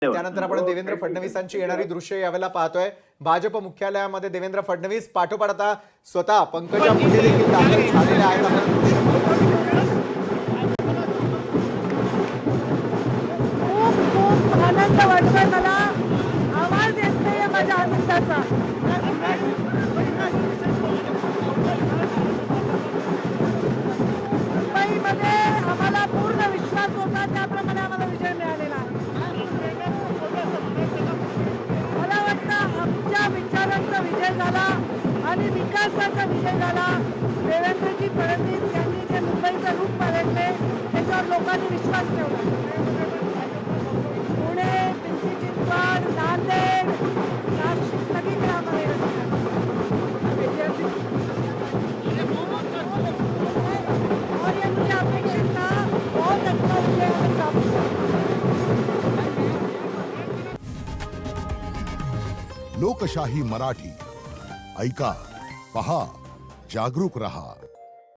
त्यानंतर आपण देवेंद्र फडणवीसांची येणारी दृश्य यावेळेला पाहतोय। भाजप मुख्यालयामध्ये देवेंद्र फडणवीस पाठोपाठ आता स्वतः पंकजा मुंडे देखील दाखल झालेल्या आहेत। आपण दृश्य खूप आनंद वाटतोय मला, आवाज येत नाहीये माझ्या आनंदाचा। मुंबईमध्ये आम्हाला पूर्ण विश्वास होता, त्याप्रमाणे आम्हाला विजय मिळालेला आहे। मला वाटतं आमच्या विचारांचा विजय झाला आणि विकासाचा विजय झाला। देवेंद्रजी फडणवीस यांनी जे मुंबईचं रूप पालटले त्याच्यावर लोकांनी विश्वास ठेवला। पुणे, पिंपरी चिंचवड, नांदेड, नाशिक सगळीकडे आम्हाला और ये मुझे अपेक्षित था, बहुत अच्छा विजय हमें प्राप्त हुआ। लोकशाही मराठी ऐका, पहा, जागरूक रहा।